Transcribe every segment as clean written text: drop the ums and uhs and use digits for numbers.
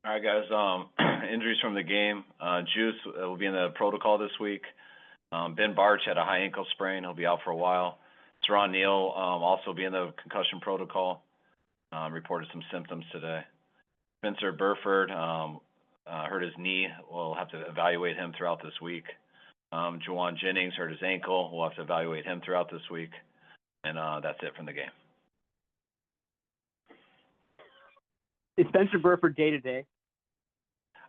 All right, guys. Injuries from the game. Juice will be in the protocol this week. Bartch had a high ankle sprain. He'll be out for a while. Teron Neal also be in the concussion protocol. Reported some symptoms today. Spencer Berford hurt his knee. We'll have to evaluate him throughout this week. Jennings hurt his ankle. We'll have to evaluate him throughout this week. And that's it from the game. Is Spencer Berford day-to-day?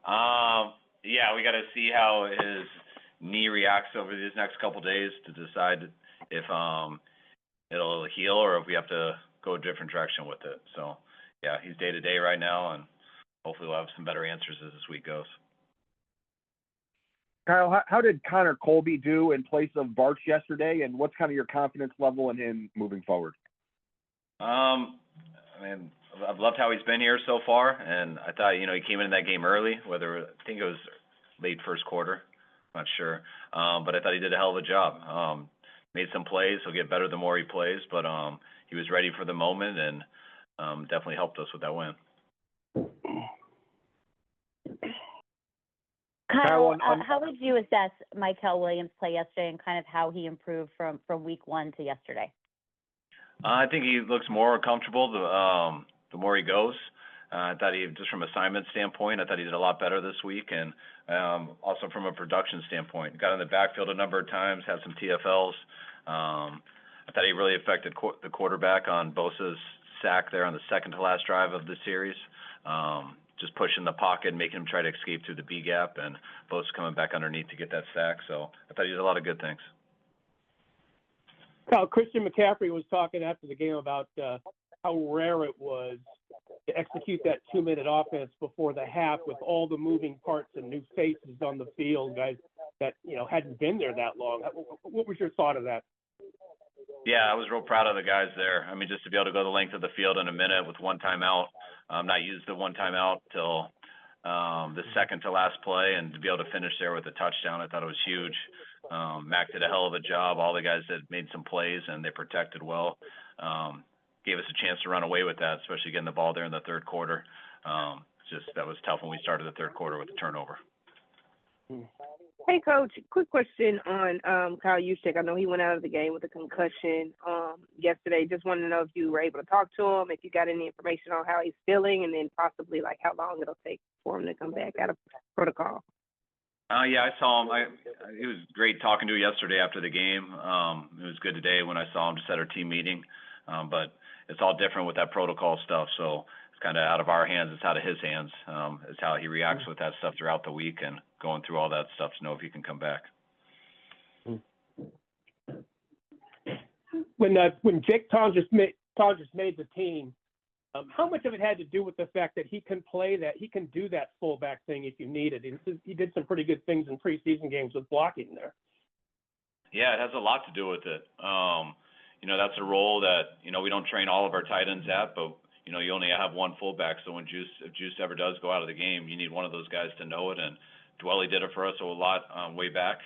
Yeah, we got to see how his knee reacts over these next couple days to decide if it'll heal or if we have to go a different direction with it. So, yeah, he's day-to-day right now, and hopefully we'll have some better answers as this week goes. Kyle, how did Connor Colby do in place of Bartch yesterday, and what's kind of your confidence level in him moving forward? I mean, I've loved how he's been here so far, and I thought, he came in that game early, I think it was late first quarter, I'm not sure, but I thought he did a hell of a job. Made some plays. He'll get better the more he plays, but he was ready for the moment and definitely helped us with that win. Kyle, how would you assess Mikeel Williams' play yesterday and kind of how he improved from week one to yesterday? I think he looks more comfortable the more he goes. I thought just from assignment standpoint, I thought he did a lot better this week, and also from a production standpoint. Got in the backfield a number of times, had some TFLs. I thought he really affected the quarterback on Bosa's sack there on the second to last drive of the series. Just pushing the pocket, making him try to escape through the B gap, and Bosa coming back underneath to get that sack. So I thought he did a lot of good things. Kyle, Christian McCaffrey was talking after the game about how rare it was to execute that 2-minute offense before the half with all the moving parts and new faces on the field, guys that, hadn't been there that long. What was your thought of that? Yeah, I was real proud of the guys there. I mean, just to be able to go the length of the field in a minute with one timeout, not use the one timeout till the second to last play, and to be able to finish there with a touchdown, I thought it was huge. Mac did a hell of a job. All the guys that made some plays, and they protected well. Gave us a chance to run away with that, especially getting the ball there in the third quarter. That was tough when we started the third quarter with the turnover. Hey, Coach, quick question on Kyle Juszczyk. I know he went out of the game with a concussion yesterday. Just wanted to know if you were able to talk to him, if you got any information on how he's feeling, and then possibly like how long it'll take for him to come back out of protocol. Yeah, I saw him. It was great talking to him yesterday after the game. It was good today when I saw him just at our team meeting. But it's all different with that protocol stuff, so it's kind of out of our hands. It's out of his hands. It's how he reacts with that stuff throughout the week and going through all that stuff to know if he can come back. When Jake Tonjes made the team, how much of it had to do with the fact that he can do that fullback thing if you need it? He did some pretty good things in preseason games with blocking there. Yeah, it has a lot to do with it. That's a role that, we don't train all of our tight ends at, but, you only have one fullback. So if Juice ever does go out of the game, you need one of those guys to know it. And Dwelly did it for us a lot way back.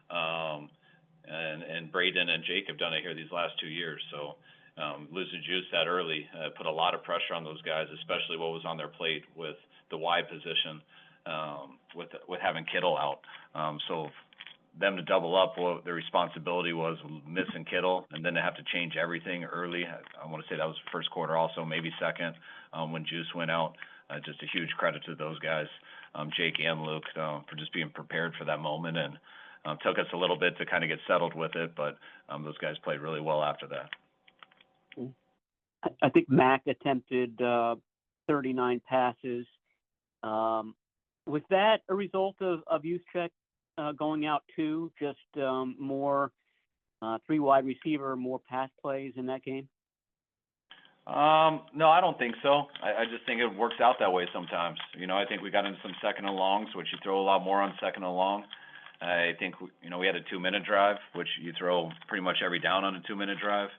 And Braden and Jake have done it here these last 2 years. So losing Juice that early put a lot of pressure on those guys, especially what was on their plate with the wide position, with having Kittle out. So them to double up what their responsibility was missing Kittle, and then to have to change everything early. I want to say that was first quarter also, maybe second, when Juice went out. Just a huge credit to those guys, Jake and Luke, for just being prepared for that moment. And took us a little bit to kind of get settled with it, but those guys played really well after that. I think Mac attempted 39 passes. Was that a result of Juszczyk going out too, just more three wide receiver, more pass plays in that game? No, I don't think so. I just think it works out that way sometimes. I think we got into some second and longs, which you throw a lot more on second and long. I think, we had a 2-minute drive, which you throw pretty much every down on a 2-minute drive.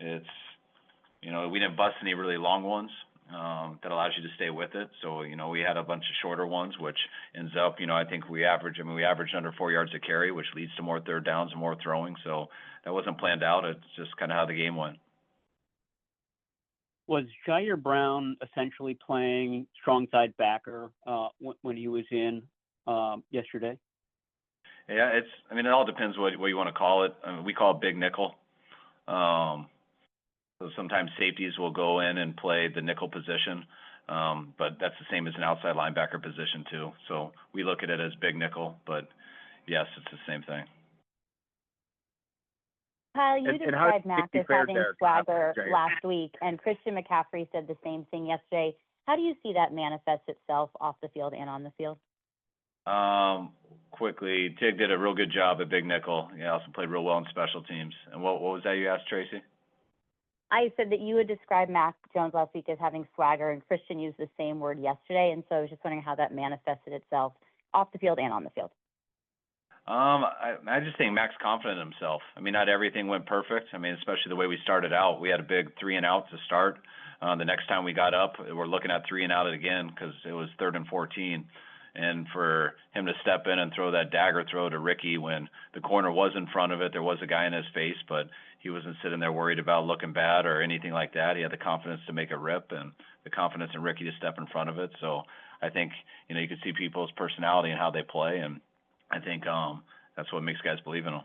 We didn't bust any really long ones. That allows you to stay with it. So, we had a bunch of shorter ones, which ends up, I think we averaged under 4 yards a carry, which leads to more third downs and more throwing. So that wasn't planned out. It's just kind of how the game went. was Jair Brown essentially playing strong side backer when he was in yesterday? Yeah, it all depends what you want to call it. I mean, we call it big nickel. So sometimes safeties will go in and play the nickel position, but that's the same as an outside linebacker position too. So we look at it as big nickel, but yes, it's the same thing. Kyle, you And how described Mac as fared having there, swagger Jair? last week, and Christian McCaffrey said the same thing yesterday. How do you see that manifest itself off the field and on the field? Quickly, Tig did a real good job at big nickel. He also played real well in special teams. And what was that you asked, Tracy? I said that you would describe Mac Jones last week as having swagger, and Christian used the same word yesterday, and so I was just wondering how that manifested itself off the field and on the field. I just think Mac's confident in himself. I mean, not everything went perfect. I mean, especially the way we started out. We had a big 3 and out to start. The next time we got up, we're looking at 3 and out again because it was 3rd and 14. And for him to step in and throw that dagger throw to Ricky when the corner was in front of it, there was a guy in his face, but he wasn't sitting there worried about looking bad or anything like that. He had the confidence to make a rip and the confidence in Ricky to step in front of it. So I think, you can see people's personality and how they play, and I think that's what makes guys believe in them.